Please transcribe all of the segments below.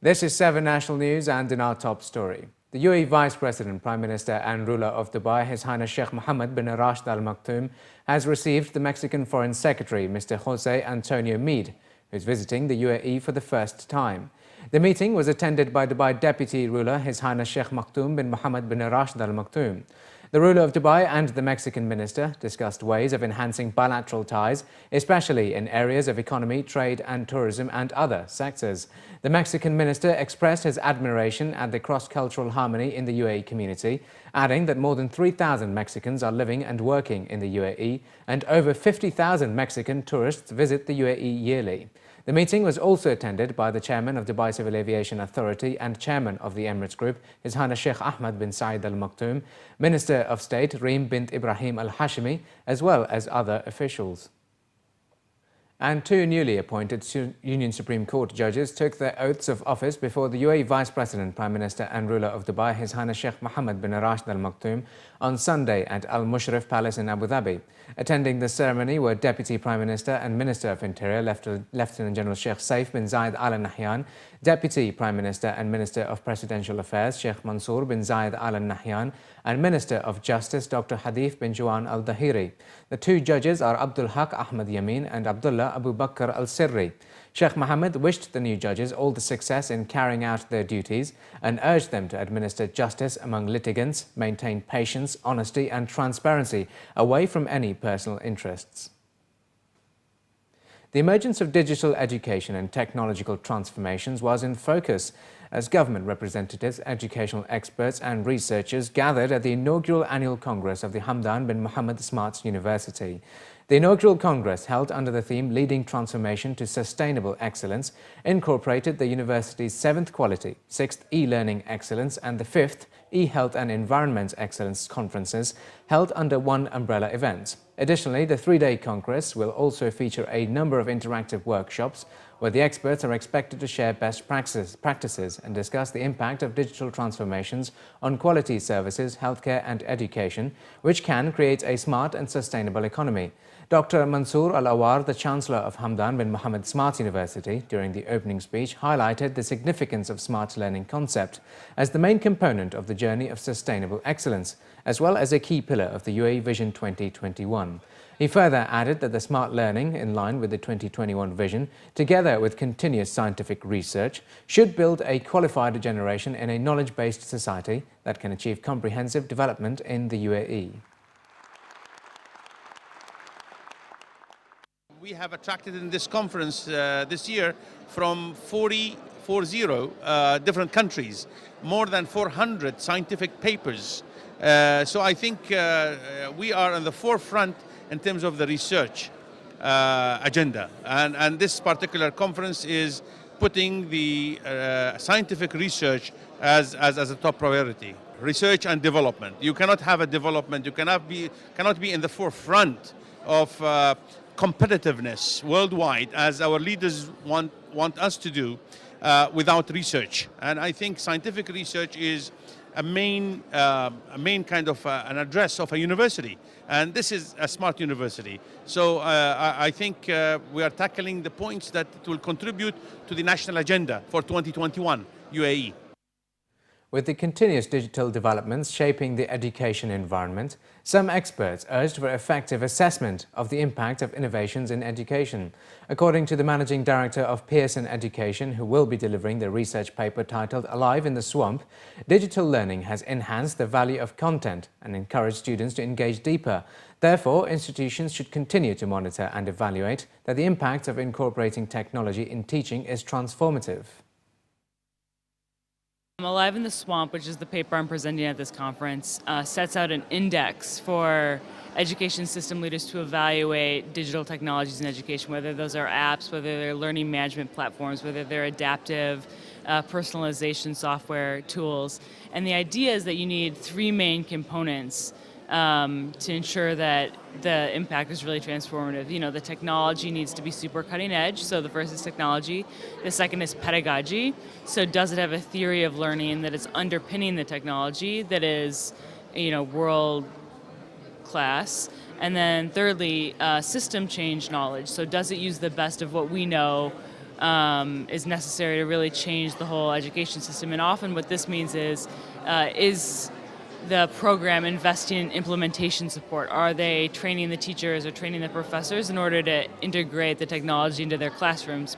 This is 7 National News, and in our top story. The UAE Vice President, Prime Minister and ruler of Dubai, His Highness Sheikh Mohammed bin Rashid Al Maktoum, has received the Mexican Foreign Secretary, Mr. Jose Antonio Meade, who is visiting the UAE for the first time. The meeting was attended by Dubai Deputy Ruler, His Highness Sheikh Maktoum bin Mohammed bin Rashid Al Maktoum. The ruler of Dubai and the Mexican minister discussed ways of enhancing bilateral ties, especially in areas of economy, trade and tourism and other sectors. The Mexican minister expressed his admiration at the cross-cultural harmony in the UAE community, adding that more than 3,000 Mexicans are living and working in the UAE and over 50,000 Mexican tourists visit the UAE yearly. The meeting was also attended by the chairman of Dubai Civil Aviation Authority and chairman of the Emirates Group, His Highness Sheikh Ahmed bin Saeed Al Maktoum, Minister of State Reem bint Ibrahim Al Hashimi, as well as other officials. And 2 newly appointed Union Supreme Court judges took their oaths of office before the UAE Vice President, Prime Minister and ruler of Dubai, His Highness Sheikh Mohammed bin Rashid Al Maktoum, on Sunday at Al Mushrif Palace in Abu Dhabi. Attending the ceremony were Deputy Prime Minister and Minister of Interior, Lieutenant General Sheikh Saif bin Zayed Al Nahyan, Deputy Prime Minister and Minister of Presidential Affairs, Sheikh Mansour bin Zayed Al Nahyan, and Minister of Justice, Dr. Hadith bin Juan Al Dahiri. The 2 judges are Abdul Haq Ahmed Yamin and Abdullah Abu Bakr Al Sirri. Sheikh Mohammed wished the new judges all the success in carrying out their duties and urged them to administer justice among litigants, maintain patience, honesty and transparency away from any personal interests. The emergence of digital education and technological transformations was in focus as government representatives, educational experts and researchers gathered at the inaugural annual Congress of the Hamdan bin Mohammed Smart University. The inaugural Congress, held under the theme Leading Transformation to Sustainable Excellence, incorporated the university's 7th Quality, 6th E-Learning Excellence and the 5th E-Health and Environment Excellence conferences held under one umbrella event. Additionally, the 3-day Congress will also feature a number of interactive workshops where the experts are expected to share best practices and discuss the impact of digital transformations on quality services, healthcare and education, which can create a smart and sustainable economy. Dr. Mansour Al-Awar, the Chancellor of Hamdan bin Mohammed Smart University, during the opening speech, highlighted the significance of smart learning concept as the main component of the journey of sustainable excellence, as well as a key pillar of the UAE Vision 2021. He further added that the smart learning, in line with the 2021 vision, together with continuous scientific research, should build a qualified generation in a knowledge-based society that can achieve comprehensive development in the UAE. We have attracted in this conference this year from 40 different countries, more than 400 scientific papers. So I think we are on the forefront in terms of the research agenda. And this particular conference is putting the scientific research as a top priority. Research and development. You cannot have a development, you cannot be in the forefront of competitiveness worldwide, as our leaders want us to do, without research. And I think scientific research is a main kind of an address of a university, and this is a smart university. So I think we are tackling the points that will contribute to the national agenda for 2021 UAE. With the continuous digital developments shaping the education environment, some experts urged for effective assessment of the impact of innovations in education. According to the Managing Director of Pearson Education, who will be delivering the research paper titled Alive in the Swamp, digital learning has enhanced the value of content and encouraged students to engage deeper. Therefore, institutions should continue to monitor and evaluate that the impact of incorporating technology in teaching is transformative. Alive in the Swamp, which is the paper I'm presenting at this conference, sets out an index for education system leaders to evaluate digital technologies in education, whether those are apps, whether they're learning management platforms, whether they're adaptive personalization software tools. And the idea is that you need 3 main components to ensure that the impact is really transformative. You know, the technology needs to be super cutting edge. So the first is technology. The second is pedagogy. So does it have a theory of learning that is underpinning the technology that is, you know, world class? And then thirdly, system change knowledge. So does it use the best of what we know is necessary to really change the whole education system. And often what this means is the program investing in implementation support? Are they training the teachers or training the professors in order to integrate the technology into their classrooms?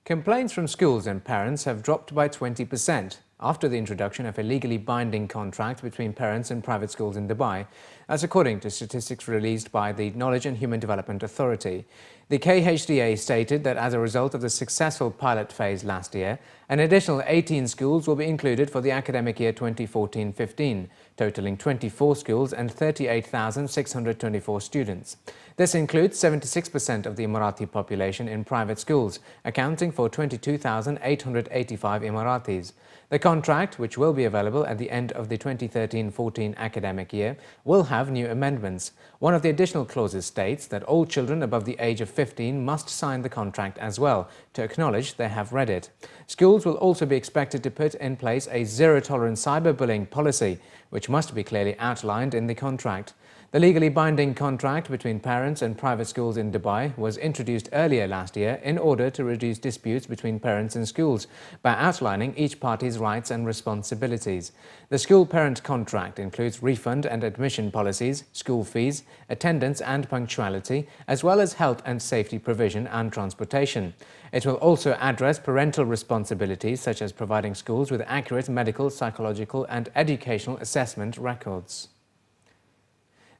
Complaints from schools and parents have dropped by 20% after the introduction of a legally binding contract between parents and private schools in Dubai, as according to statistics released by the Knowledge and Human Development Authority. The KHDA stated that as a result of the successful pilot phase last year, an additional 18 schools will be included for the academic year 2014-15, totaling 24 schools and 38,624 students. This includes 76% of the Emirati population in private schools, accounting for 22,885 Emiratis. The contract, which will be available at the end of the 2013-14 academic year, will have new amendments. One of the additional clauses states that all children above the age of 15 must sign the contract as well to acknowledge they have read it. Schools will also be expected to put in place a zero-tolerance cyberbullying policy, which must be clearly outlined in the contract. The legally binding contract between parents and private schools in Dubai was introduced earlier last year in order to reduce disputes between parents and schools by outlining each party's rights and responsibilities. The school-parent contract includes refund and admission policies, school fees, attendance and punctuality, as well as health and safety provision and transportation. It will also address parental responsibilities such as providing schools with accurate medical, psychological and educational assessment records.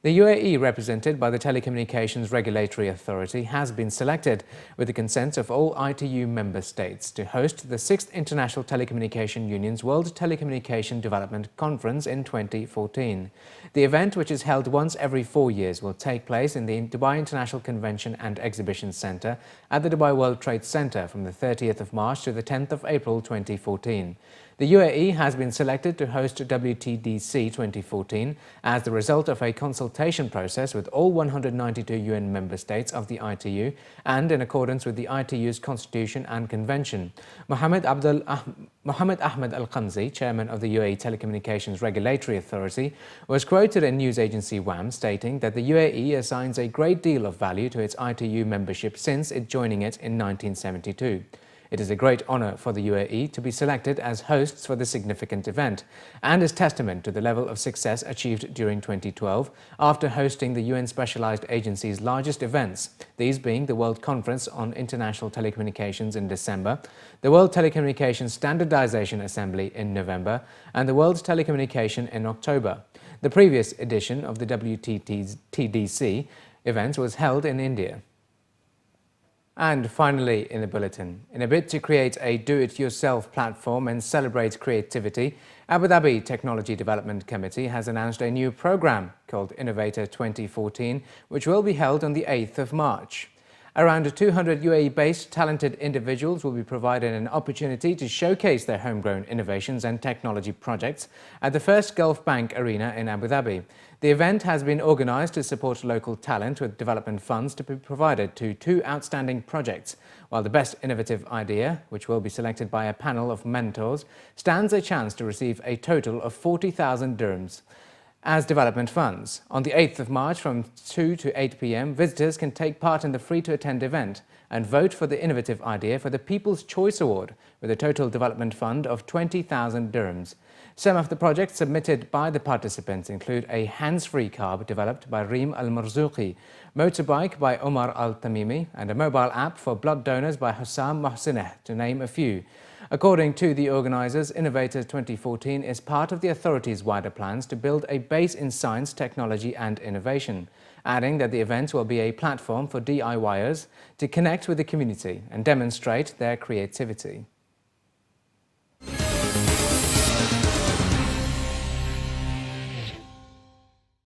The UAE, represented by the Telecommunications Regulatory Authority, has been selected, with the consent of all ITU member states, to host the 6th International Telecommunication Union's World Telecommunication Development Conference in 2014. The event, which is held once every 4 years, will take place in the Dubai International Convention and Exhibition Centre at the Dubai World Trade Centre from the 30th of March to the 10th of April 2014. The UAE has been selected to host WTDC 2014 as the result of a consultation process with all 192 UN member states of the ITU and in accordance with the ITU's constitution and convention. Mohammed Ahmed Al-Qamzi, chairman of the UAE Telecommunications Regulatory Authority, was quoted in news agency WAM stating that the UAE assigns a great deal of value to its ITU membership since it joining it in 1972. It is a great honour for the UAE to be selected as hosts for this significant event and is testament to the level of success achieved during 2012 after hosting the UN Specialised Agency's largest events, these being the World Conference on International Telecommunications in December, the World Telecommunications Standardization Assembly in November and the World Telecommunication in October. The previous edition of the WTDC event was held in India. And finally in the bulletin, in a bid to create a do-it-yourself platform and celebrate creativity, Abu Dhabi Technology Development Committee has announced a new program called Innovator 2014, which will be held on the 8th of March. Around 200 UAE-based talented individuals will be provided an opportunity to showcase their homegrown innovations and technology projects at the first Gulf Bank Arena in Abu Dhabi. The event has been organised to support local talent with development funds to be provided to 2 outstanding projects, while the best innovative idea, which will be selected by a panel of mentors, stands a chance to receive a total of 40,000 dirhams as development funds. On the 8th of March from 2 to 8 p.m, visitors can take part in the free-to-attend event and vote for the innovative idea for the People's Choice Award with a total development fund of 20,000 dirhams. Some of the projects submitted by the participants include a hands-free car developed by Reem Al-Marzuqi, motorbike by Omar Al-Tamimi, and a mobile app for blood donors by Hussam Mohsineh, to name a few. According to the organisers, Innovator 2014 is part of the authority's wider plans to build a base in science, technology and innovation, adding that the event will be a platform for DIYers to connect with the community and demonstrate their creativity.